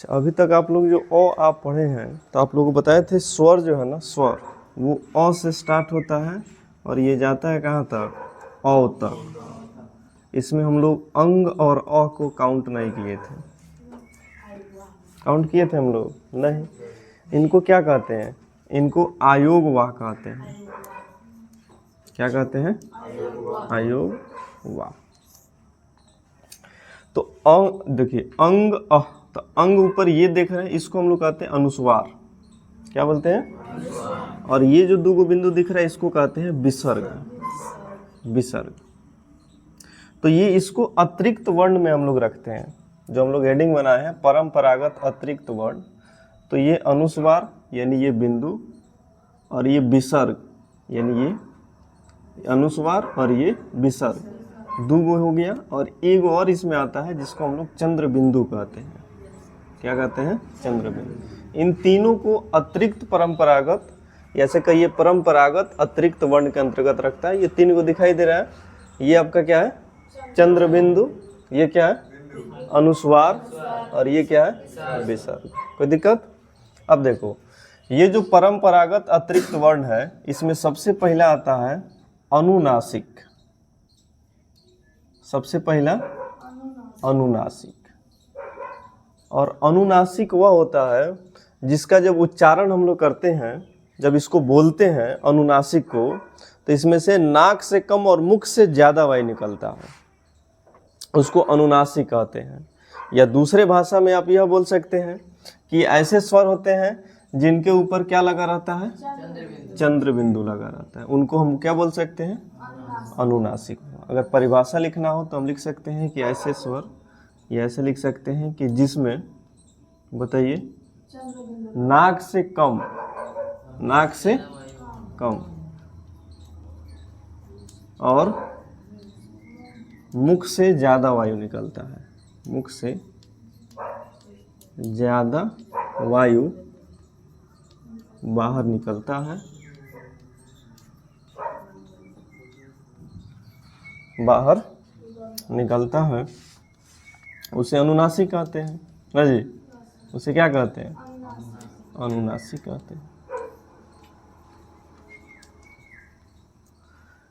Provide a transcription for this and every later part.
अच्छा, अभी तक आप लोग जो अ आप पढ़े हैं तो आप लोगों को बताए थे स्वर जो है ना, स्वर वो अ से स्टार्ट होता है और ये जाता है कहाँ तक, अ तक। इसमें हम लोग अंग और अ को काउंट नहीं किए थे। काउंट किए थे हम लोग? नहीं। इनको क्या कहते हैं? इनको आयोग वाह कहते हैं। क्या कहते हैं? आयोग वाह। तो देखिए अंग तो अंग ऊपर ये देख रहे हैं, इसको हम लोग कहते हैं अनुस्वार। क्या बोलते हैं? और ये जो दो बिंदु दिख रहा है इसको कहते हैं विसर्ग। विसर्ग। तो ये इसको अतिरिक्त वर्ण में हम लोग रखते हैं। जो हम लोग हेडिंग बनाए हैं परंपरागत अतिरिक्त वर्ण, तो ये अनुस्वार यानी ये बिंदु, और ये विसर्ग यानी ये अनुस्वार और ये विसर्ग, दो गो हो गया। और एक और इसमें आता है जिसको हम लोग चंद्र बिंदु कहते हैं। क्या कहते हैं? चंद्र बिंदु। इन तीनों को अतिरिक्त परंपरागत, ऐसे कहिए परंपरागत अतिरिक्त वर्ण के अंतर्गत रखता है। ये तीन को दिखाई दे रहा है, ये आपका क्या है? चंद्र बिंदु। ये क्या है? अनुस्वार। और ये क्या है? विसर्ग। कोई दिक्कत? अब देखो, ये जो परंपरागत अतिरिक्त वर्ण है इसमें सबसे पहला आता है अनुनासिक। सबसे पहला अनुनासिक। और अनुनासिक वह होता है जिसका जब उच्चारण हम लोग करते हैं, जब इसको बोलते हैं अनुनासिक को, तो इसमें से नाक से कम और मुख से ज़्यादा वायु निकलता है, उसको अनुनासिक कहते हैं। या दूसरे भाषा में आप यह बोल सकते हैं कि ऐसे स्वर होते हैं जिनके ऊपर क्या लगा रहता है? चंद्र बिंदु लगा रहता है, उनको हम क्या बोल सकते हैं? अनुनासिक। अगर परिभाषा लिखना हो तो हम लिख सकते हैं कि ऐसे स्वर, या ऐसे लिख सकते हैं कि जिसमें, बताइए, नाक से कम, नाक से कम और मुख से ज़्यादा वायु निकलता है। मुख से ज़्यादा वायु बाहर निकलता है, बाहर निकलता है, उसे अनुनासिक कहते हैं ना जी। उसे क्या कहते हैं? अनुनासिक कहते हैं।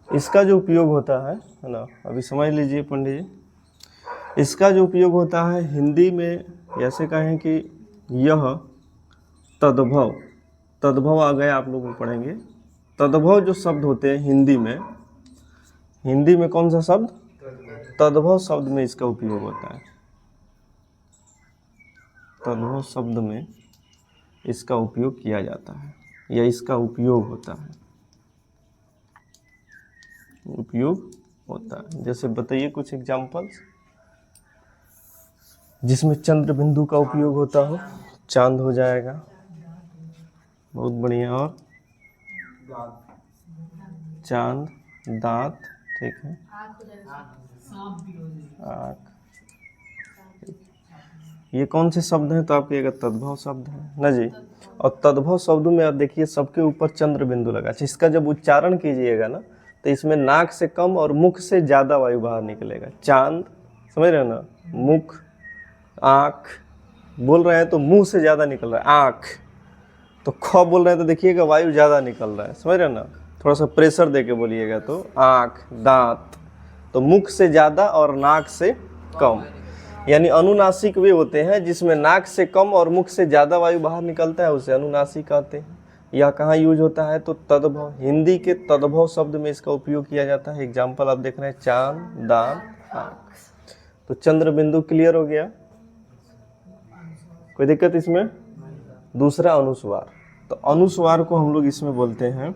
इसका जो उपयोग होता है ना, अभी समझ लीजिए पंडित जी, इसका जो उपयोग होता है हिंदी में, ऐसे कहें कि यह तद्भव, तद्भव आ गया, आप लोग पढ़ेंगे। तद्भव जो शब्द होते हैं हिंदी में, हिंदी में कौन सा शब्द? तद्भव शब्द में इसका उपयोग होता है। तद्भव शब्द में इसका उपयोग किया जाता है, या इसका उपयोग होता है, उपयोग होता है। जैसे बताइए कुछ एग्जाम्पल्स जिसमें चंद्र बिंदु का उपयोग होता हो। चांद हो जाएगा, बहुत बढ़िया। और चांद, दांत, ठीक है, आँख। ये कौन से शब्द हैं? तो आपके अगर तद्भव शब्द है ना जी। और तद्भव शब्दों में आप देखिए सबके ऊपर चंद्र बिंदु लगा। इसका जब उच्चारण कीजिएगा ना तो इसमें नाक से कम और मुख से ज़्यादा वायु बाहर निकलेगा। चांद, समझ रहे हैं ना? मुख, आँख बोल रहे हैं तो मुंह से ज़्यादा निकल रहा है। आँख, तो ख बोल रहे हैं तो देखिएगा वायु ज़्यादा निकल रहा है, समझ रहे हैं ना? थोड़ा सा प्रेशर दे के बोलिएगा तो आँख, दांत, तो मुख से ज़्यादा और नाक से कम। यानी अनुनासिक वे होते हैं जिसमें नाक से कम और मुख से ज़्यादा वायु बाहर निकलता है, उसे अनुनासिक कहते हैं। यह कहाँ यूज होता है? तो तद्भव, हिंदी के तद्भव शब्द में इसका उपयोग किया जाता है। एग्जाम्पल आप देख रहे हैं, चांद, दांत, आँख। तो चंद्र बिंदु क्लियर हो गया, कोई दिक्कत इसमें? दूसरा अनुस्वार। तो अनुस्वार को हम लोग इसमें बोलते हैं,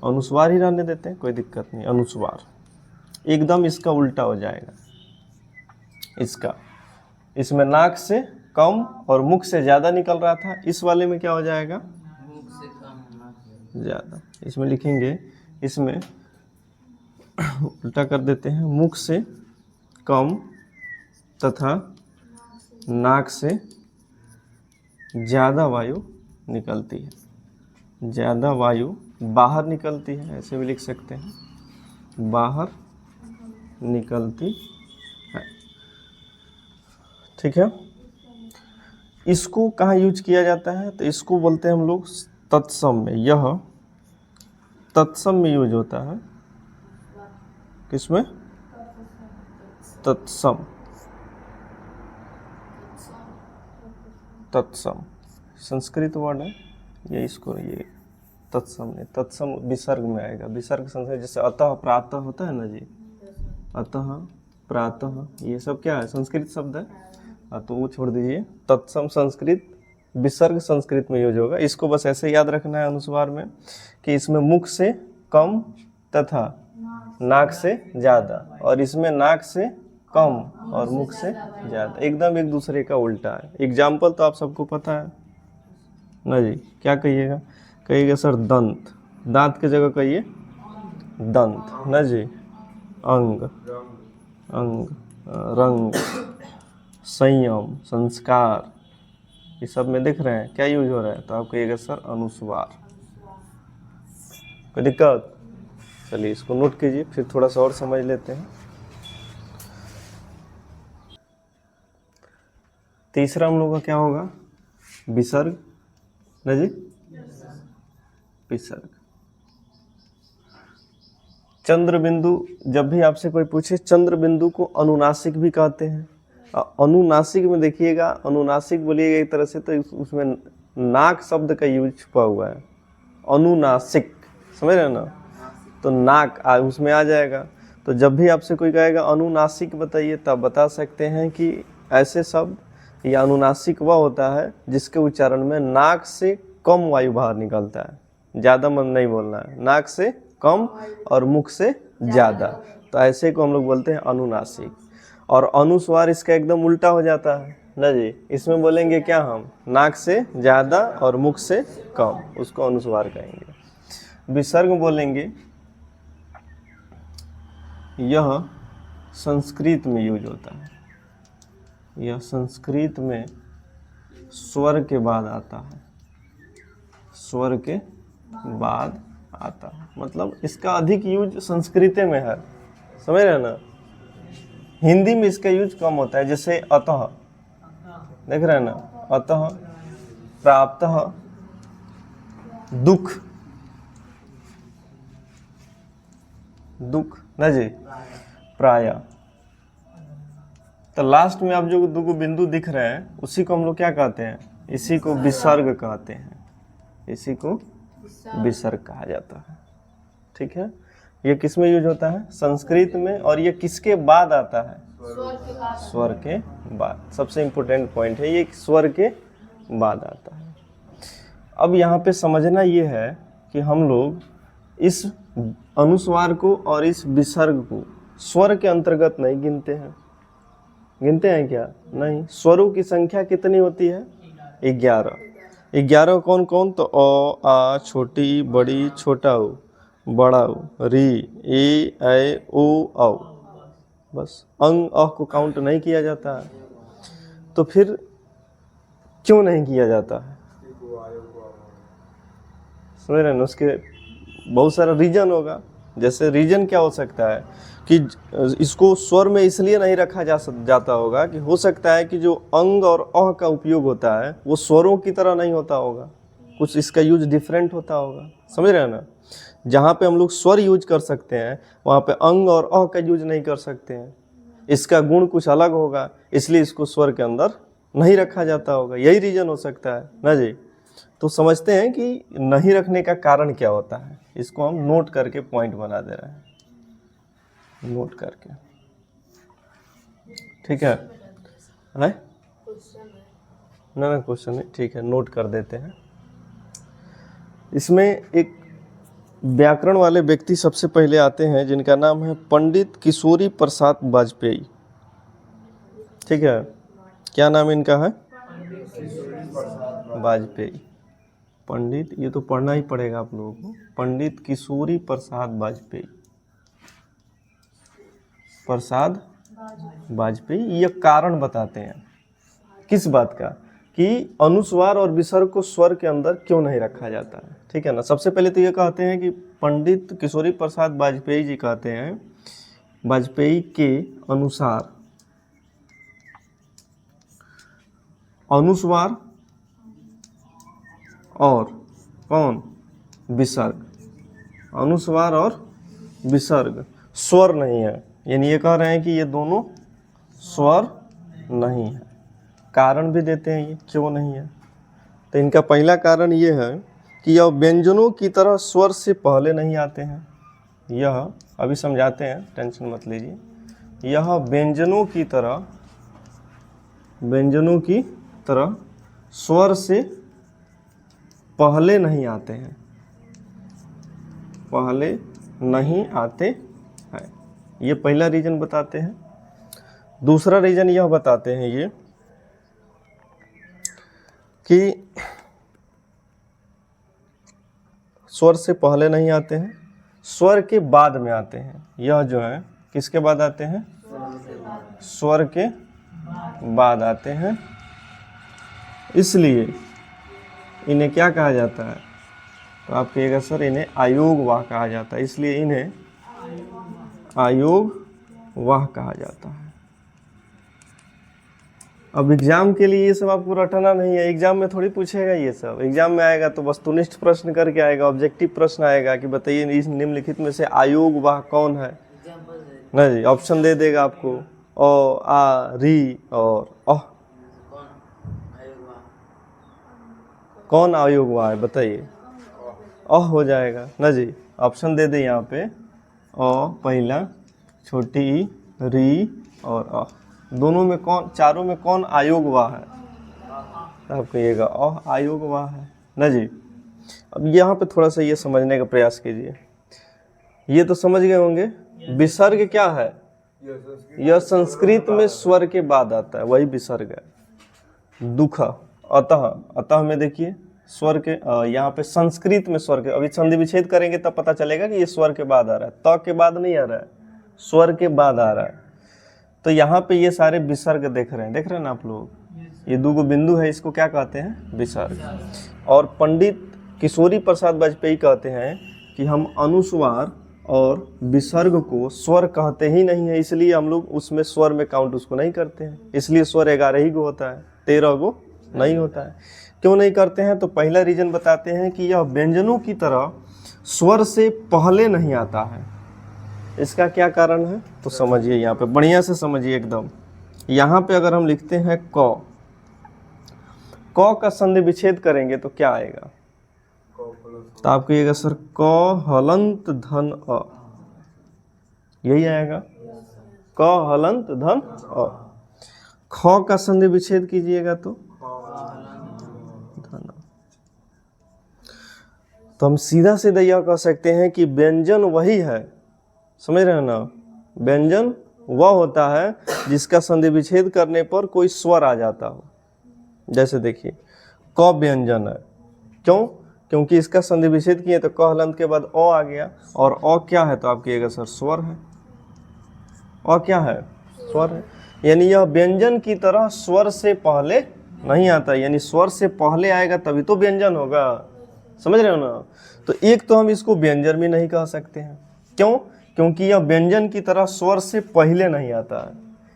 अनुस्वार ही रहने देते हैं, कोई दिक्कत नहीं। अनुस्वार एकदम इसका उल्टा हो जाएगा। इसका, इसमें नाक से कम और मुख से ज़्यादा निकल रहा था, इस वाले में क्या हो जाएगा? मुख से कम, ज़्यादा। इसमें लिखेंगे, इसमें उल्टा कर देते हैं, मुख से कम तथा नाक से ज़्यादा वायु निकलती है। ज़्यादा वायु बाहर निकलती है, ऐसे भी लिख सकते हैं, बाहर निकलती है। ठीक है, इसको कहाँ यूज किया जाता है? तो इसको बोलते हैं हम लोग तत्सम में। यह तत्सम में यूज होता है। किसमें? तत्सम। तत्सम संस्कृत वर्ड है ये, इसको ये तत्सम नहीं, तत्सम विसर्ग में आएगा। विसर्ग संस्कृत जैसे अतः प्रातः होता है ना जी, अतः प्रातः, ये सब क्या है? संस्कृत शब्द है। तो वो छोड़ दीजिए। तत्सम संस्कृत, विसर्ग संस्कृत में यूज होगा। इसको बस ऐसे याद रखना है अनुस्वार में कि इसमें मुख से कम तथा नाक से ज़्यादा, और इसमें नाक से कम और मुख से ज़्यादा, एकदम एक दूसरे का उल्टा है। एग्जाम्पल तो आप सबको पता है ना जी। क्या कहिएगा? कहिएगा सर दंत, दांत की जगह कहिए दंत ना जी। अंग, अंग, रंग, संयम, संस्कार, ये सब में देख रहे हैं क्या यूज हो रहा है? तो आप कहिएगा सर अनुस्वार। कोई दिक्कत? चलिए इसको नोट कीजिए, फिर थोड़ा सा और समझ लेते हैं। तीसरा हम लोग का क्या होगा? विसर्ग ना जी। विसर्ग। चंद्र बिंदु, जब भी आपसे कोई पूछे, चंद्र बिंदु को अनुनासिक भी कहते हैं। अनुनासिक में देखिएगा, अनुनासिक बोलिएगा एक तरह से तो उसमें नाक शब्द का यूज छुपा हुआ है। अनुनासिक, समझ रहे हैं ना? तो नाक उसमें आ जाएगा। तो जब भी आपसे कोई कहेगा अनुनासिक बताइए, तब बता सकते हैं कि ऐसे शब्द या अनुनासिक वह होता है जिसके उच्चारण में नाक से कम वायु बाहर निकलता है। ज़्यादा मन नहीं बोलना है, नाक से कम और मुख से ज़्यादा, तो ऐसे को हम लोग बोलते हैं अनुनासिक। और अनुस्वार इसका एकदम उल्टा हो जाता है ना जी। इसमें बोलेंगे क्या हम? नाक से ज़्यादा और मुख से कम, उसको अनुस्वार कहेंगे। विसर्ग बोलेंगे, यह संस्कृत में यूज होता है। यह संस्कृत में स्वर के बाद आता है, स्वर के बाद आता है, मतलब इसका अधिक यूज संस्कृत में है, समझ रहे हैं ना? हिंदी में इसका यूज कम होता है। जैसे अतः, देख रहे हैं ना? अतः, प्राप्तः, दुख, दुख ना जी, प्रायः। तो लास्ट में आप जो दो बिंदु दिख रहे हैं उसी को हम लोग क्या कहते हैं? इसी को विसर्ग कहते हैं। इसी को विसर्ग कहा जाता है। ठीक है, ये किस में यूज होता है? संस्कृत में। और ये किसके बाद आता है? स्वर के बाद। सबसे इम्पोर्टेंट पॉइंट है ये, स्वर के बाद आता है। अब यहाँ पे समझना ये है कि हम लोग इस अनुस्वार को और इस विसर्ग को स्वर के अंतर्गत नहीं गिनते हैं। गिनते हैं क्या? नहीं। स्वरों की संख्या कितनी होती है? 11। 11 कौन कौन? तो अ, आ, छोटी, बड़ी, छोटा ऊ, बड़ा ऊ, री, ए, ऐ, ओ, औ। बस अंग अ को काउंट नहीं किया जाता है। तो फिर क्यों नहीं किया जाता है? समझ रहे हैं? उसके बहुत सारा रीजन होगा। जैसे रीजन क्या हो सकता है कि इसको स्वर में इसलिए नहीं रखा जाता होगा कि हो सकता है कि जो अंग और अह का उपयोग होता है वो स्वरों की तरह नहीं होता होगा, कुछ इसका यूज डिफरेंट होता होगा। समझ रहे हैं ना? जहाँ पे हम लोग स्वर यूज कर सकते हैं वहाँ पे अंग और अह का यूज नहीं कर सकते हैं। इसका गुण कुछ अलग होगा, इसलिए इसको स्वर के अंदर नहीं रखा जाता होगा। यही रीजन हो सकता है ना जी। तो समझते हैं कि नहीं रखने का कारण क्या होता है। इसको हम नोट करके पॉइंट बना दे रहे हैं, नोट करके। ठीक है? ना क्वेश्चन नहीं, ठीक है, नोट कर देते हैं। इसमें एक व्याकरण वाले व्यक्ति सबसे पहले आते हैं जिनका नाम है पंडित किशोरी प्रसाद वाजपेयी। ठीक है, क्या नाम इनका है? वाजपेयी। पंडित, ये तो पढ़ना ही पड़ेगा आप लोगों को, पंडित किशोरी प्रसाद वाजपेयी। प्रसाद वाजपेयी। ये कारण बताते हैं किस बात का? कि अनुस्वार और विसर्ग को स्वर के अंदर क्यों नहीं रखा जाता है। ठीक है ना? सबसे पहले तो ये कहते हैं कि पंडित किशोरी प्रसाद वाजपेयी जी कहते हैं, वाजपेयी के अनुसार अनुस्वार और कौन, विसर्ग। अनुस्वार और विसर्ग, स्वर नहीं है, यानी ये कह रहे हैं कि ये दोनों स्वर नहीं है। कारण भी देते हैं ये क्यों नहीं है। तो इनका पहला कारण ये है कि यह व्यंजनों की तरह स्वर से पहले नहीं आते हैं। यह अभी समझाते हैं, टेंशन मत लीजिए। यह व्यंजनों की तरह स्वर से पहले नहीं आते हैं, पहले नहीं आते हैं। ये पहला रीजन बताते हैं। दूसरा रीजन यह बताते हैं ये कि स्वर से पहले नहीं आते हैं, स्वर के बाद में आते हैं। यह जो है किसके बाद आते हैं, स्वर के बाद आते हैं। इसलिए इन्हें क्या कहा जाता है, तो आप कहिएगा सर इन्हें आयोगवाह कहा जाता है। इसलिए इन्हें आयोगवाह कहा जाता है। अब एग्जाम के लिए ये सब आपको रटना नहीं है, एग्जाम में थोड़ी पूछेगा ये सब। एग्जाम में आएगा तो वस्तुनिष्ठ प्रश्न करके आएगा, ऑब्जेक्टिव प्रश्न आएगा कि बताइए इस निम्नलिखित में से आयोगवाह कौन है। नहीं, ऑप्शन दे देगा आपको, ओ, आ, री और अह। कौन आयोगवाह है बताइए, अह हो जाएगा ना जी। ऑप्शन दे दे यहाँ पे, अ पहला, छोटी ई, री और अ। दोनों में कौन, चारों में कौन आयोगवाह है, आप कहिएगा अह आयोगवाह है ना जी। अब यहाँ पे थोड़ा सा ये समझने का प्रयास कीजिए। ये तो समझ गए होंगे, विसर्ग क्या है, यह संस्कृत में स्वर के बाद आता है, वही विसर्ग है। दुख, अतः, अतः में देखिए स्वर के, यहाँ पे संस्कृत में स्वर के, अभी संधि विच्छेद करेंगे तब पता चलेगा कि ये स्वर के बाद आ रहा है, त के बाद नहीं आ रहा है, स्वर के बाद आ रहा है। तो यहाँ पे ये सारे विसर्ग देख रहे हैं ना आप लोग, ये दो बिंदु है, इसको क्या कहते हैं, विसर्ग। और पंडित किशोरी प्रसाद वाजपेयी कहते हैं कि हम अनुस्वार और विसर्ग को स्वर कहते ही नहीं है, इसलिए हम लोग उसमें स्वर में काउंट उसको नहीं करते हैं। इसलिए स्वर 11 ही गो होता है, 13 गो नहीं होता है। क्यों नहीं करते हैं, तो पहला रीजन बताते हैं कि यह व्यंजनों की तरह स्वर से पहले नहीं आता है। इसका क्या कारण है, तो समझिए, यहाँ पे बढ़िया से समझिए एकदम। यहाँ पे अगर हम लिखते हैं क, क का संधि विच्छेद करेंगे तो क्या आएगा, तो आप कहिएगा सर क हलंत धन अ, यही आएगा, क हलंत धन अ। ख का संधि विच्छेद कीजिएगा तो धन। तो हम सीधा सीधा यह कह सकते हैं कि व्यंजन वही है, समझ रहे हैं ना। व्यंजन वह होता है जिसका संधि विच्छेद करने पर कोई स्वर आ जाता हो। जैसे देखिए क व्यंजन है, क्यों, क्योंकि इसका संधि विच्छेद किए तो क हलंत के बाद अ आ गया, और अ क्या है, तो आप कहिएगा सर स्वर है। अ क्या है, स्वर है। यानी यह व्यंजन की तरह स्वर से पहले नहीं आता, यानी स्वर से पहले आएगा तभी तो व्यंजन होगा, समझ रहे हो ना। तो एक तो हम इसको व्यंजन भी नहीं कह सकते हैं, क्यों, क्योंकि यह व्यंजन की तरह स्वर से पहले नहीं आता है,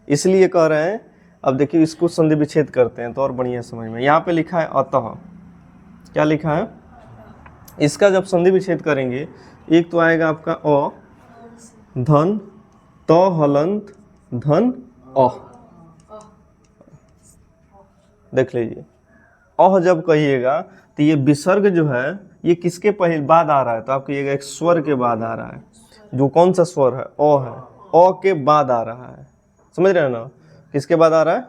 इसलिए कह रहे हैं। अब देखिए इसको संधि विच्छेद करते हैं तो और बढ़िया समझ में। यहाँ पे लिखा है अतः, क्या लिखा है, इसका जब संधि विच्छेद करेंगे एक तो आएगा आपका अ, धन, त हलंत धन अ। देख लीजिए, अह जब कहिएगा तो ये विसर्ग जो है ये किसके पहले बाद आ रहा है, तो आप कहिएगा एक स्वर के बाद आ रहा है। जो कौन सा स्वर है, अ है, अ के बाद आ रहा है, समझ रहे हैं ना। किसके बाद आ रहा है,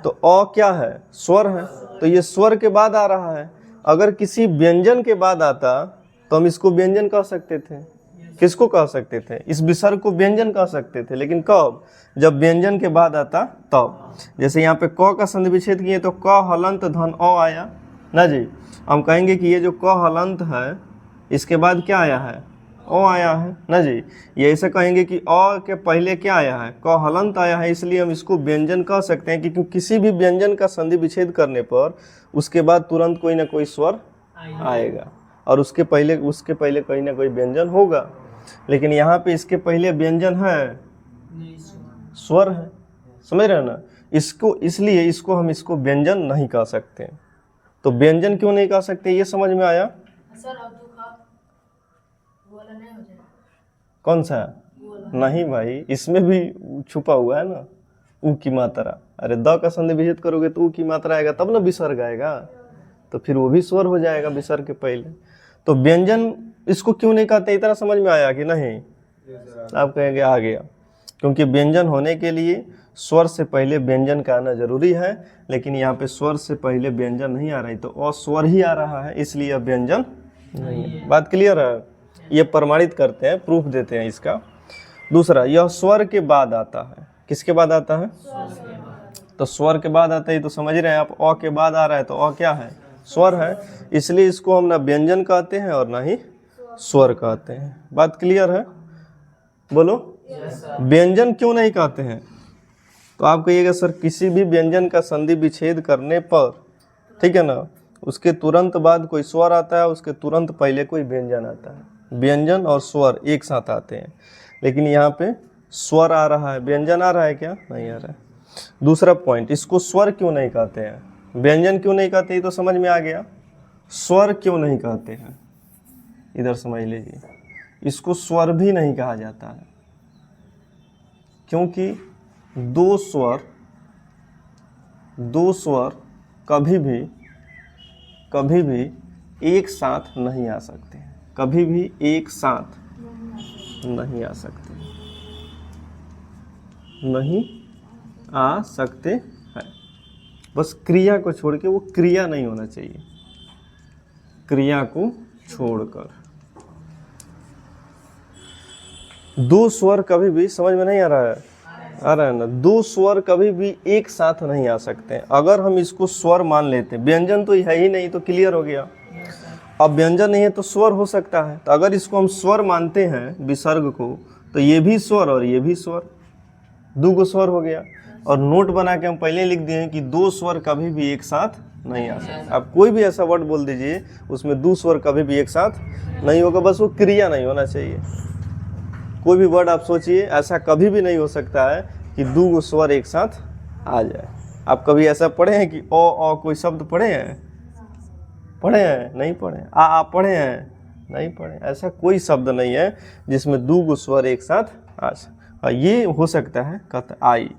तो अ क्या है, स्वर है, तो ये स्वर के बाद आ रहा है। अगर किसी व्यंजन के बाद आता तो हम इसको व्यंजन कह सकते थे, किसको कह सकते थे, इस विसर्ग को व्यंजन कह सकते थे, लेकिन कब, जब व्यंजन के बाद आता तब। जैसे यहाँ पे क का संधि विच्छेद किए तो क हलंत धन अ आया ना जी। हम कहेंगे कि ये जो क हलंत है इसके बाद क्या आया है, अ आया है ना जी। ये ऐसे कहेंगे कि अ के पहले क्या आया है, क हलंत आया है, इसलिए हम इसको व्यंजन कह सकते हैं। क्योंकि किसी भी व्यंजन का संधि विच्छेद करने पर उसके बाद तुरंत कोई ना कोई स्वर आएगा, और उसके पहले कहीं ना कोई व्यंजन होगा। लेकिन यहाँ पे इसके पहले व्यंजन है, स्वर है, समझ रहे हैं ना। इसको इसलिए इसको हम इसको व्यंजन नहीं कह सकते। तो व्यंजन क्यों नहीं कह सकते, ये समझ में आया? सर अब तो खा वो वाला नहीं हो जाएगा। कौन सा? नहीं भाई, इसमें भी छुपा हुआ है ना ऊ की मात्रा। अरे द का संधि विच्छेद करोगे तो ऊ की मात्रा आएगा तब ना विसर्ग आएगा, तो फिर वो भी स्वर हो जाएगा विसर्ग के पहले। तो व्यंजन इसको क्यों नहीं कहते, इतना समझ में आया कि नहीं? आप कहेंगे आ गया, क्योंकि व्यंजन होने के लिए स्वर से पहले व्यंजन का आना जरूरी है, लेकिन यहाँ पे स्वर से पहले व्यंजन नहीं आ रहा है, तो अस्वर ही आ रहा है, इसलिए अब व्यंजन नहीं है। बात क्लियर है? ये प्रमाणित करते हैं, प्रूफ देते हैं इसका। दूसरा, यह स्वर के बाद आता है। किसके बाद आता है? तो स्वर के बाद आता है, तो समझ रहे हैं आप, अ के बाद आ रहा है तो अ क्या है? स्वर है, इसलिए इसको हम ना व्यंजन कहते हैं और ना ही स्वर कहते हैं। बात क्लियर है? बोलो। व्यंजन क्यों नहीं कहते हैं? तो आप कहिएगा सर किसी भी व्यंजन का संधि विच्छेद करने पर, ठीक है ना, उसके तुरंत बाद कोई स्वर आता है, उसके तुरंत पहले कोई व्यंजन आता है। व्यंजन और स्वर एक साथ आते हैं, लेकिन यहाँ पे स्वर आ रहा है, व्यंजन आ रहा है क्या? नहीं आ रहा है। दूसरा पॉइंट, इसको स्वर क्यों नहीं कहते हैं? व्यंजन क्यों नहीं कहते, ये तो समझ में आ गया। स्वर क्यों नहीं कहते हैं, इधर समझ लीजिए। इसको स्वर भी नहीं कहा जाता है, क्योंकि दो स्वर कभी भी एक साथ नहीं आ सकते, कभी भी एक साथ नहीं आ सकते, नहीं आ सकते हैं। बस क्रिया को छोड़ के, वो क्रिया नहीं होना चाहिए, क्रिया को छोड़कर। दो स्वर कभी भी, समझ में नहीं आ रहा है? आ रहा है ना? दो स्वर कभी भी एक साथ नहीं आ सकते। अगर हम इसको स्वर मान लेते, व्यंजन तो है ही नहीं, तो क्लियर हो गया। अब व्यंजन नहीं है तो स्वर हो सकता है, तो अगर इसको हम स्वर मानते हैं विसर्ग को, तो ये भी स्वर और ये भी स्वर, दो गो स्वर हो गया। और नोट बना के हम पहले लिख दिए कि दो स्वर कभी भी एक साथ नहीं आ सकते। आप कोई भी ऐसा वर्ड बोल दीजिए उसमें दो स्वर कभी भी एक साथ नहीं होगा, बस वो क्रिया नहीं होना चाहिए। कोई भी वर्ड आप सोचिए, ऐसा कभी भी नहीं हो सकता है कि दो स्वर एक साथ आ जाए। आप कभी ऐसा पढ़े हैं कि ओ कोई शब्द पढ़े हैं? पढ़े हैं? नहीं पढ़े। आ पढ़े हैं? नहीं पढ़े। ऐसा कोई शब्द नहीं है जिसमें दो स्वर एक साथ आ जाए। ये हो सकता है, कहते आई,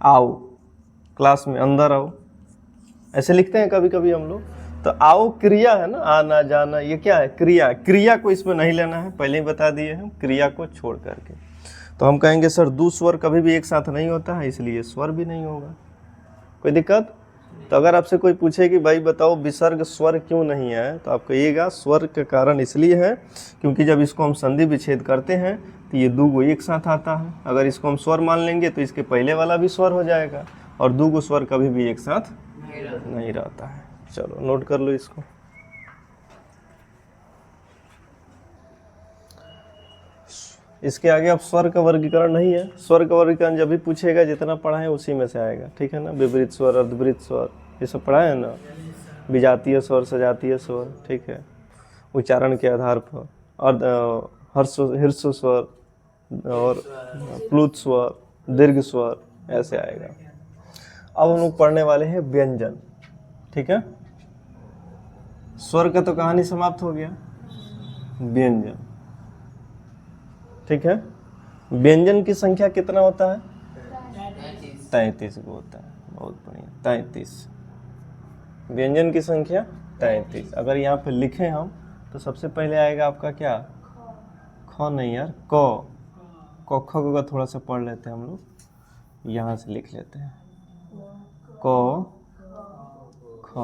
आओ, क्लास में अंदर आओ, ऐसे लिखते हैं कभी कभी हम लोग। तो आओ क्रिया है ना, आना जाना, ये क्या है? क्रिया। क्रिया को इसमें नहीं लेना है, पहले ही बता दिए हम, क्रिया को छोड़ करके। तो हम कहेंगे सर दो स्वर कभी भी एक साथ नहीं होता है, इसलिए स्वर भी नहीं होगा। कोई दिक्कत? तो अगर आपसे कोई पूछे कि भाई बताओ विसर्ग स्वर क्यों नहीं है, तो आप कहिएगा स्वर का कारण इसलिए है क्योंकि जब इसको हम संधि विच्छेद करते हैं तो ये दो गो एक साथ आता है। अगर इसको हम स्वर मान लेंगे तो इसके पहले वाला भी स्वर हो जाएगा, और दो गो स्वर कभी भी एक साथ नहीं रहता है। चलो नोट कर लो इसको। इसके आगे अब स्वर का वर्गीकरण नहीं है। स्वर का वर्गीकरण जब भी पूछेगा, जितना पढ़ा है उसी में से आएगा, ठीक है ना। विपरीत स्वर, अर्धविपरीत स्वर, ये सब पढ़ा है ना। विजातीय स्वर, सजातीय स्वर, ठीक है, उच्चारण के आधार पर। हर्ष स्वर और प्लुत स्वर, दीर्घ स्वर, ऐसे आएगा। अब हम लोग पढ़ने वाले हैं व्यंजन, ठीक है। स्वर का तो कहानी समाप्त हो गया, व्यंजन, ठीक है। व्यंजन की संख्या कितना होता है? 33 को होता है। बहुत बढ़िया, 33। व्यंजन की संख्या 33। अगर यहाँ पे लिखें हम तो सबसे पहले आएगा आपका क्या? ख नहीं यार, क। क ख का थोड़ा सा पढ़ लेते हैं हम लोग, यहाँ से लिख लेते हैं। क ख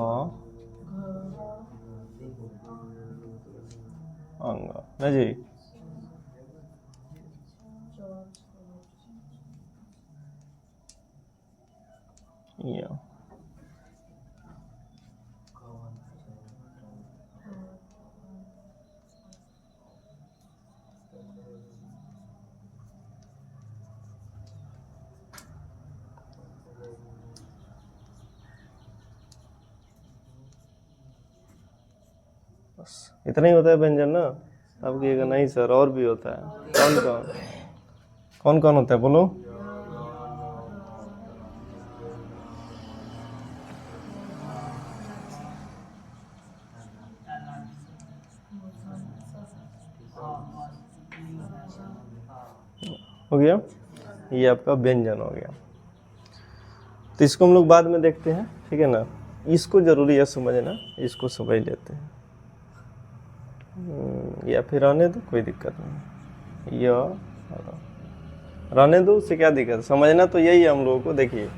अंग, ना जी। या बस इतना ही होता है व्यंजन ना। अब कहिएगा नहीं सर और भी होता है। कौन कौन? कौन कौन होता है बोलो? हो गया, ये आपका व्यंजन हो गया। तो इसको हम लोग बाद में देखते हैं, ठीक है ना। इसको जरूरी है समझना, इसको समझ लेते हैं, या फिर रहने दो, कोई दिक्कत नहीं, या रहने दो, उससे क्या दिक्कत है, समझना तो यही है हम लोगों को। देखिए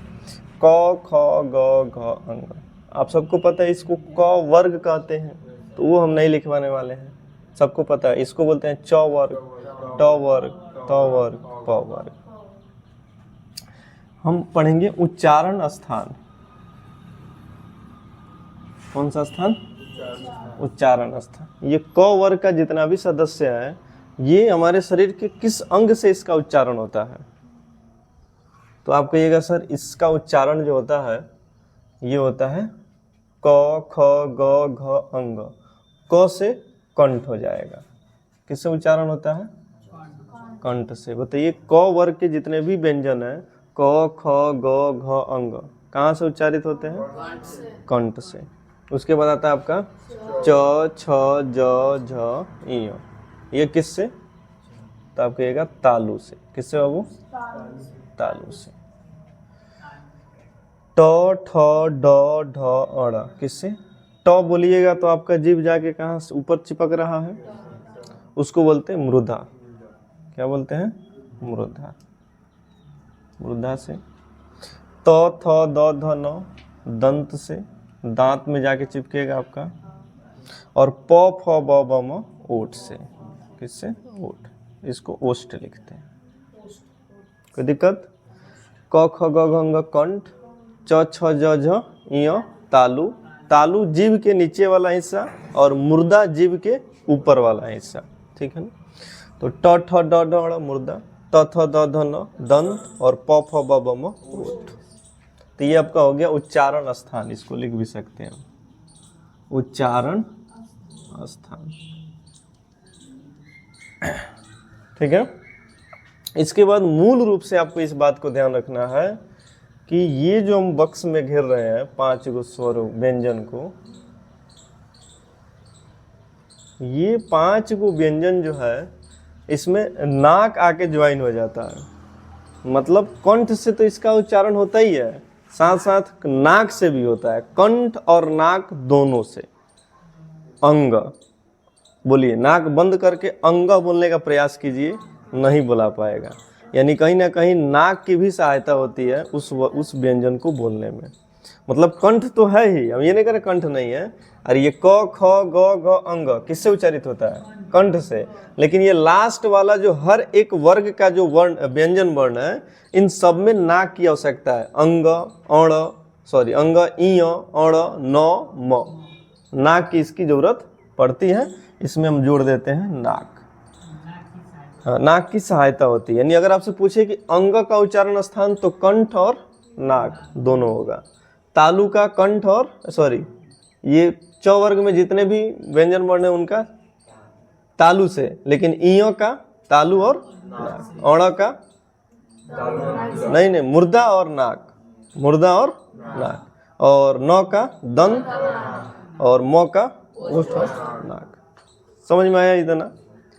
क ख ग घ अंग, आप सबको पता है इसको क वर्ग कहते हैं, तो वो हम नहीं लिखवाने वाले हैं, सबको पता है। इसको बोलते हैं च वर्ग, ट वर्ग, त वर्ग, प वर्ग। हम पढ़ेंगे उच्चारण स्थान। कौन सा स्थान? उच्चारण स्थान। ये क वर्ग का जितना भी सदस्य है, ये हमारे शरीर के किस अंग से इसका उच्चारण होता है? तो आप कहिएगा सर इसका उच्चारण जो होता है ये होता है क ख ग घ अंग। क से कंठ हो जाएगा। किससे उच्चारण होता है? कंठ से। बताइए क वर्ग के जितने भी व्यंजन है क ख ग घ अंग कहाँ से उच्चारित होते हैं? कंठ से। उसके बाद आता है आपका च छ ज झ इ। ये किससे? तो आप कहिएगा तालु से। किससे बाबू? तालु से। ट ठ ड ढ अड़ किससे? ट बोलिएगा तो आपका जीभ जाके कहाँ से ऊपर चिपक रहा है, उसको बोलते हैं मृदा। क्या बोलते हैं? मृदा। मृदा से। त थ द ध न दंत से, दांत में जाके चिपकेगा आपका। और प फ ब ब म ओठ से। किससे? ओठ। इसको ओष्ठ लिखते हैं। कोई दिक्कत? क ख ग घ अंग कंठ, च छ ज झ इ तालु। तालु जीभ के नीचे वाला हिस्सा और मुर्दा जीभ के ऊपर वाला हिस्सा, ठीक है ना। तो ट ठ ड ढ ड़ मुर्दा, त थ द ध न दंत और प फ ब ब म ओठ। तो ये आपका हो गया उच्चारण स्थान। इसको लिख भी सकते हैं उच्चारण स्थान, ठीक है। इसके बाद मूल रूप से आपको इस बात को ध्यान रखना है कि ये जो हम बक्स में घेर रहे हैं 5 गो स्वर व्यंजन को, ये 5 गो व्यंजन जो है इसमें नाक आके ज्वाइन हो जाता है। मतलब कंठ से तो इसका उच्चारण होता ही है, साथ साथ नाक से भी होता है। कंठ और नाक दोनों से। अंग बोलिए, नाक बंद करके अंग बोलने का प्रयास कीजिए, नहीं बोला पाएगा। यानी कहीं ना कहीं नाक की भी सहायता होती है उस व्यंजन को बोलने में। मतलब कंठ तो है ही, हम ये नहीं कह रहे कंठ नहीं है। अरे ये क ख ग घ अंग किससे उच्चारित होता है? कंठ से। लेकिन ये लास्ट वाला जो हर एक वर्ग का जो वर्ण व्यंजन वर्ण है, इन सब में नाक की आवश्यकता है। अंग अण, सॉरी अंग इ अण न म, नाक की इसकी जरूरत पड़ती है। इसमें हम जोड़ देते हैं नाक। हाँ, नाक की सहायता होती है। यानी अगर आपसे पूछे कि अंग का उच्चारण स्थान, तो कंठ और नाक दोनों होगा। तालु का कंठ और सॉरी ये च वर्ग में जितने भी व्यंजन वर्ण है उनका तालु से, लेकिन इयों का तालु और नाक। अण का नहीं मुर्दा और नाक, मुर्दा और नाक। और न का दंत और म का ओठ और नाक। समझ में आया इतना?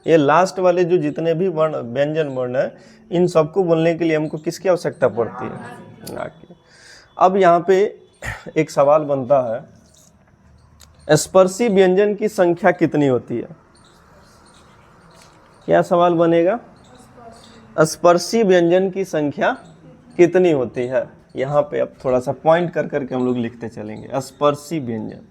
ये लास्ट वाले जो जितने भी वर्ण व्यंजन वर्ण है, इन सबको बोलने के लिए हमको किसकी आवश्यकता पड़ती है? नाक की। अब यहाँ पे एक सवाल बनता है, स्पर्शी व्यंजन की संख्या कितनी होती है? क्या सवाल बनेगा? स्पर्शी व्यंजन की संख्या कितनी होती है? यहाँ पे अब थोड़ा सा पॉइंट कर करके हम लोग लिखते चलेंगे। स्पर्शी व्यंजन,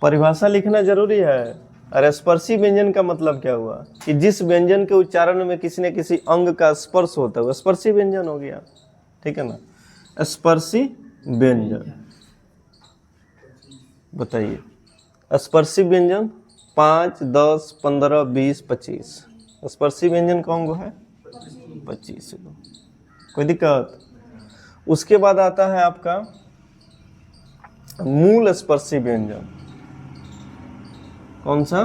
परिभाषा लिखना जरूरी है। अरे स्पर्शी व्यंजन का मतलब क्या हुआ? कि जिस व्यंजन के उच्चारण में किसी न किसी अंग का स्पर्श होता है, स्पर्शी व्यंजन हो गया, ठीक है ना। स्पर्शी व्यंजन बताइए। स्पर्शी व्यंजन 5, 10, 15, 20, 25। स्पर्शी व्यंजन कौन गो है? 25 गो। कोई दिक्कत? उसके बाद आता है आपका मूल स्पर्शी व्यंजन। कौन सा?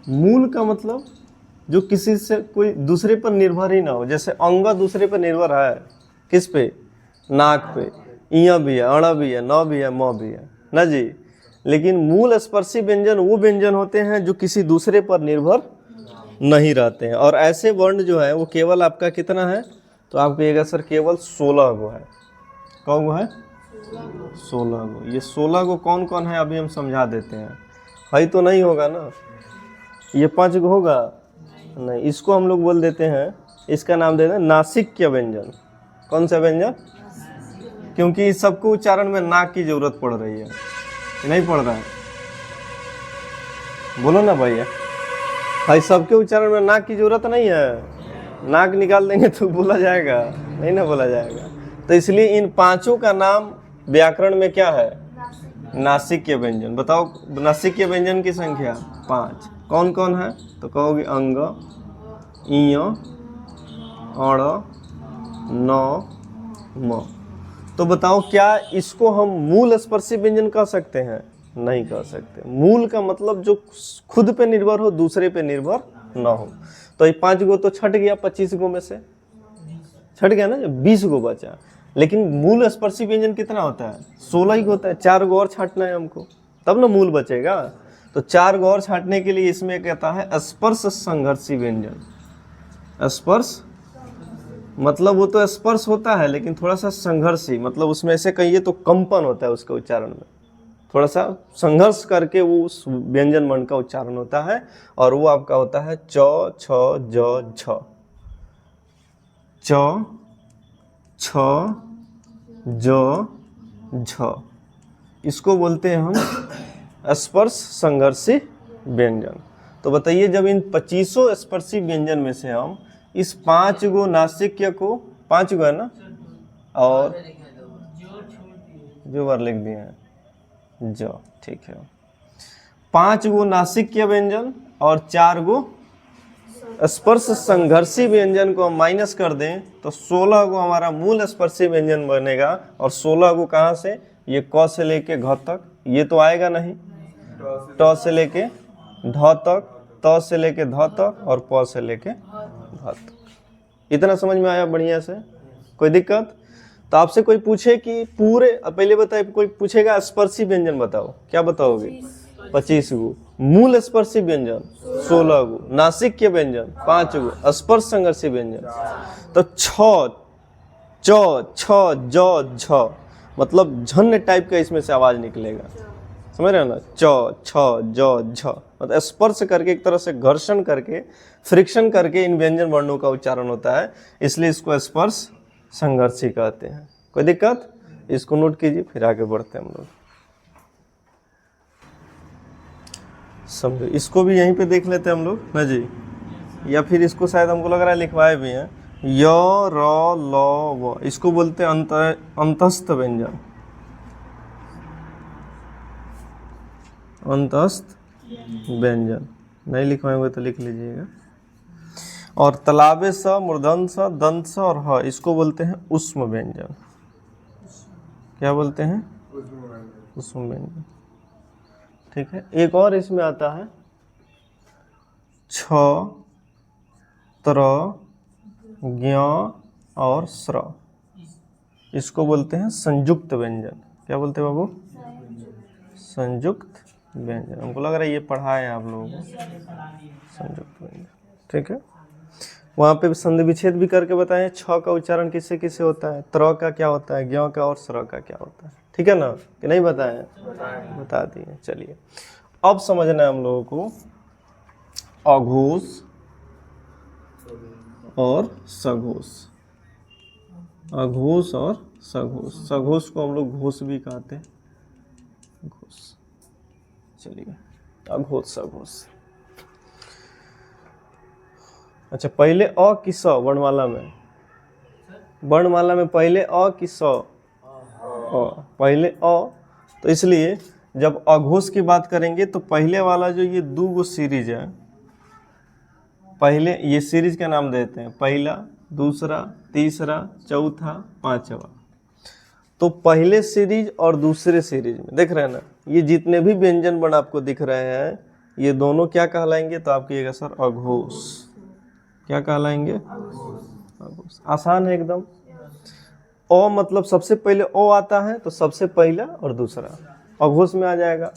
मूल का मतलब जो किसी से कोई दूसरे पर निर्भर ही ना हो। जैसे अंग दूसरे पर निर्भर है, किस पे? नाक पे। इया भी है, अण भी है, न भी है, म भी है ना जी। लेकिन मूल स्पर्शी व्यंजन वो व्यंजन होते हैं जो किसी दूसरे पर निर्भर नहीं रहते हैं। और ऐसे वर्ण जो है वो केवल आपका कितना है, तो आप कहिएगा सर केवल 16 गो है। कौ गो है? 16 गो। ये 16 गो कौन कौन है अभी हम समझा देते हैं। है तो नहीं होगा ना, ये 5 गो होगा नहीं। इसको हम लोग बोल देते हैं, इसका नाम देते हैं नासिक्य व्यंजन। कौन सा व्यंजन? क्योंकि इस सबको उच्चारण में नाक की जरूरत पड़ रही है, नहीं पड़ रहा है? बोलो ना भैया, भाई सबके उच्चारण में नाक की जरूरत नहीं है। नाक निकाल देंगे तो बोला जाएगा नहीं ना, बोला जाएगा। तो इसलिए इन पांचों का नाम व्याकरण में क्या है? नासिक्य व्यंजन। बताओ नासिक्य व्यंजन की संख्या 5 कौन कौन है? तो कहोगे अंग, ईय, अण, न, म। तो बताओ क्या इसको हम मूल स्पर्शी व्यंजन कह सकते हैं? नहीं कह सकते। मूल का मतलब जो खुद पे निर्भर हो, दूसरे पे निर्भर ना हो। तो ये 5 गो तो छट गया 25 गो में से, छट गया ना, 20 गो बचा। लेकिन मूल स्पर्शी व्यंजन कितना होता है? 16 ही होता है। 4 गो और छाटना है हमको, तब ना मूल बचेगा। तो 4 गो और छाटने के लिए इसमें कहता है स्पर्श संघर्षी व्यंजन। स्पर्श मतलब वो तो स्पर्श होता है लेकिन थोड़ा सा संघर्षी, मतलब उसमें ऐसे कहिए तो कंपन होता है उसके उच्चारण में, थोड़ा सा संघर्ष करके वो उस व्यंजन वर्ण का उच्चारण होता है। और वो आपका होता है च, छ, ज, झ। च, छ, ज, झ। इसको बोलते हैं हम स्पर्श संघर्षी व्यंजन। तो बताइए जब इन 25 स्पर्शी व्यंजन में से हम इस 5 गो नासिक्य को, 5 गो है ना, और जो बार लिख दिए हैं जो, ठीक है, 5 गो नासिक्य व्यंजन और 4 गो स्पर्श संघर्षी व्यंजन को हम माइनस कर दें तो 16 गो हमारा मूल स्पर्शी व्यंजन बनेगा। और 16 गो कहाँ से? ये क से लेके घ तक, ये तो आएगा नहीं। ट से लेके ध तक, त से लेके ध तक, और प से लेके ध तक। इतना समझ में आया बढ़िया से? कोई दिक्कत? तो आपसे कोई पूछे कि पूरे, पहले बताए, कोई पूछेगा स्पर्शी व्यंजन बताओ, क्या बताओगे? 25 गो। मूल स्पर्शी व्यंजन 16 गो, नासिक्य व्यंजन 5 गो, स्पर्श संघर्षी व्यंजन। तो छ, च, छ, ज, झ, मतलब झन्य टाइप का इसमें से आवाज निकलेगा। समझ रहे हो ना? च, छ, ज, झ, मतलब स्पर्श करके, एक तरह से घर्षण करके, फ्रिक्शन करके इन व्यंजन वर्णों का उच्चारण होता है, इसलिए इसको स्पर्श संघर्षी कहते हैं। कोई दिक्कत? इसको नोट कीजिए, फिर आगे बढ़ते हैं हम लोग। समझो, इसको भी यहीं पे देख लेते हैं हम लोग ना जी, या फिर इसको शायद हमको लग रहा है लिखवाए भी हैं। य, र, ल, व, इसको बोलते हैं अंतस्थ व्यंजन। अंतस्थ व्यंजन नहीं लिखवाएंगे तो लिख लीजिएगा। और तलाबे स, मूर्धन स, दंत स और ह, इसको बोलते हैं उष्म व्यंजन। क्या बोलते हैं? उष्म व्यंजन। ठीक है। एक और इसमें आता है छ, त्र, ज्ञ और स्र, इसको बोलते हैं संयुक्त व्यंजन। क्या बोलते हैं बाबू? संयुक्त व्यंजन। हमको लग रहा है ये पढ़ा है आप लोगों को, संयुक्त व्यंजन। ठीक है। वहाँ पे संधि विच्छेद भी करके बताएं छ का उच्चारण किससे किससे होता है, त्र का क्या होता है, ज्ञ का और स्र का क्या होता है। ठीक है ना, कि नहीं बताएं? बता दिए। चलिए अब समझना है हम लोगों को अघोष और सघोष। अघोष और सघोष। सघोष को हम लोग घोष भी कहते हैं, घोष। चलिए अघोष सघोष। अच्छा, पहले अ कि स वर्णमाला में? वर्णमाला में पहले अ कि स? पहले अ। तो इसलिए जब अघोष की बात करेंगे तो पहले वाला जो ये 2 गो सीरीज है, पहले ये सीरीज का नाम देते हैं पहला, दूसरा, तीसरा, चौथा, पांचवा। तो पहले सीरीज और दूसरे सीरीज में देख रहे हैं ना, ये जितने भी व्यंजन वर्ण आपको दिख रहे हैं ये दोनों क्या कहलाएंगे? तो आप कहिएगा सर अघोष। क्या कहलाएंगे? अघोष। आसान है एकदम। अ मतलब सबसे पहले अ आता है तो सबसे पहला और दूसरा अघोष में आ जाएगा।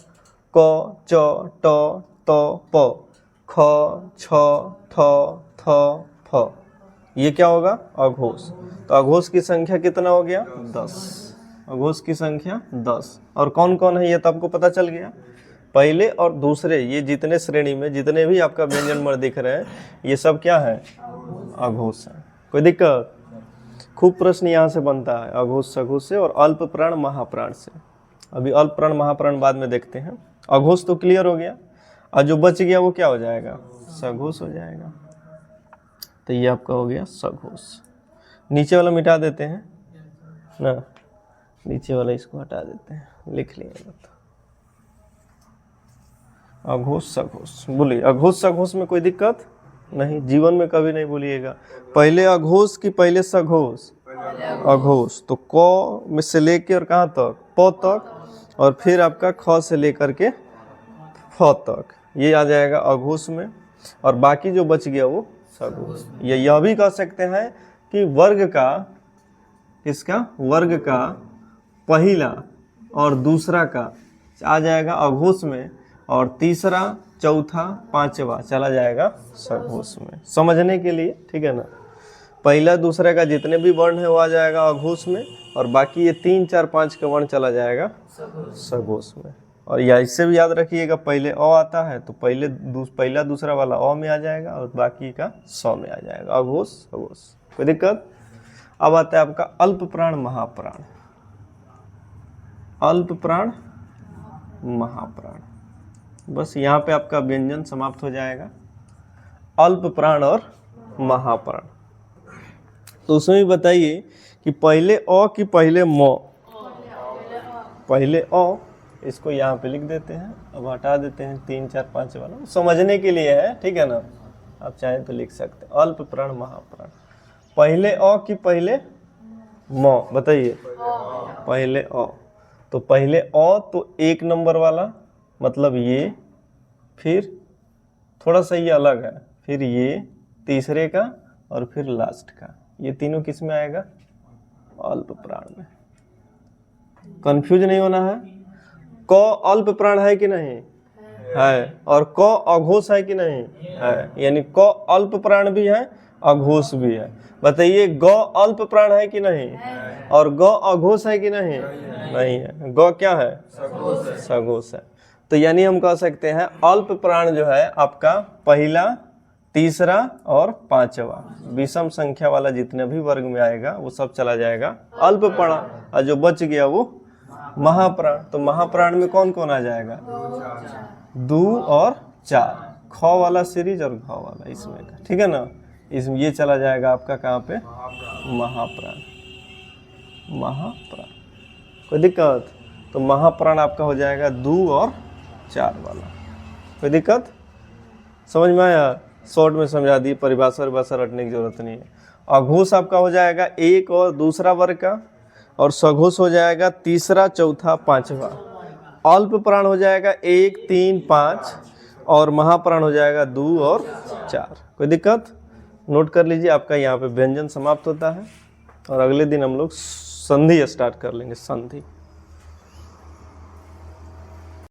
क, च, ट, त, प। ख, छ, ठ, थ, फ। ये क्या होगा? अघोष। तो अघोष की संख्या कितना हो गया? 10। अघोष की संख्या 10। और कौन कौन है ये तो आपको पता चल गया। पहले और दूसरे ये जितने श्रेणी में जितने भी आपका व्यंजन वर्ण दिख रहे हैं ये सब क्या है? अघोष है। कोई दिक्कत? खूब प्रश्न यहाँ से बनता है अघोष सघोष से और अल्प प्राण महाप्राण से। अभी अल्प प्राण महाप्राण बाद में देखते हैं। अघोष तो क्लियर हो गया और जो बच गया वो क्या हो जाएगा? सघोष हो जाएगा। तो ये आपका हो गया सघोष। नीचे वाला मिटा देते हैं ना, नीचे वाला इसको हटा देते हैं, लिख लिया। अघोष सघोष बोलिए। अघोष सघोष में कोई दिक्कत नहीं, जीवन में कभी नहीं बोलिएगा। पहले अघोष की पहले सघोष? अघोष। तो क में से लेके और कहाँ तक? प तक, और फिर आपका ख से लेकर के फ तक, ये आ जाएगा अघोष में। और बाकी जो बच गया वो सघोष। यह भी कह सकते हैं कि वर्ग का, इसका वर्ग का पहला और दूसरा का आ जाएगा अघोष में, और तीसरा चौथा पांचवा चला जाएगा सघोष में। समझने के लिए ठीक है ना। पहला दूसरा का जितने भी वर्ण है वो आ जाएगा अघोष में, और बाकी ये 3 4 5 का वर्ण चला जाएगा सघोष में। और या इससे भी याद रखिएगा, पहले अ आता है तो पहला दूसरा वाला अ में आ जाएगा और बाकी का स में आ जाएगा। अघोष सघोष, कोई दिक्कत? अब आता है आपका अल्प प्राण महाप्राण। अल्प प्राण महाप्राण, बस यहाँ पे आपका व्यंजन समाप्त हो जाएगा। अल्प प्राण और महाप्राण, तो उसमें भी बताइए कि पहले अ कि पहले म? पहले अ, इसको यहाँ पे लिख देते हैं। अब हटा देते हैं 3 4 5 वाला, समझने के लिए है ठीक है ना। आप चाहें तो लिख सकते हैं अल्प प्राण महाप्राण। पहले अ कि पहले म? बताइए। पहले अ, तो पहले अ तो 1 नंबर वाला, मतलब ये, फिर थोड़ा सा ये अलग है, फिर ये तीसरे का, और फिर लास्ट का। ये तीनों किस में आएगा? अल्प प्राण में। कंफ्यूज नहीं होना है। क अल्प प्राण है कि नहीं? है। और क अघोष है कि नहीं? है। यानी क अल्प प्राण भी है, अघोष भी है। बताइए ग अल्प प्राण है कि नहीं? और ग अघोष है कि नहीं? नहीं है। ग क्या है? सघोष है। तो यानी हम कह सकते हैं अल्प प्राण जो है आपका पहला, तीसरा और पांचवा, विषम संख्या वाला जितने भी वर्ग में आएगा वो सब चला जाएगा अल्प प्राण, और जो बच गया वो महाप्राण। तो महाप्राण में कौन कौन आ जाएगा? 2 और 4, ख वाला सीरीज और घ वाला इसमें का, ठीक है ना। इसमें ये चला जाएगा आपका कहाँ पे? महाप्राण। महाप्राण, कोई दिक्कत? तो महाप्राण आपका हो जाएगा 2 और 4 वाला। कोई दिक्कत? समझ में आया? शॉर्ट में समझा दी, परिभाषा रटने की जरूरत नहीं है। अघोष आपका हो जाएगा 1 और दूसरा वर्ग का, और सघोष हो जाएगा तीसरा चौथा पांचवा। अल्प प्राण हो जाएगा 1 3 5, और महाप्राण हो जाएगा 2 और 4। कोई दिक्कत? नोट कर लीजिए, आपका यहाँ पे व्यंजन समाप्त होता है, और अगले दिन हम लोग संधि स्टार्ट कर लेंगे। संधि।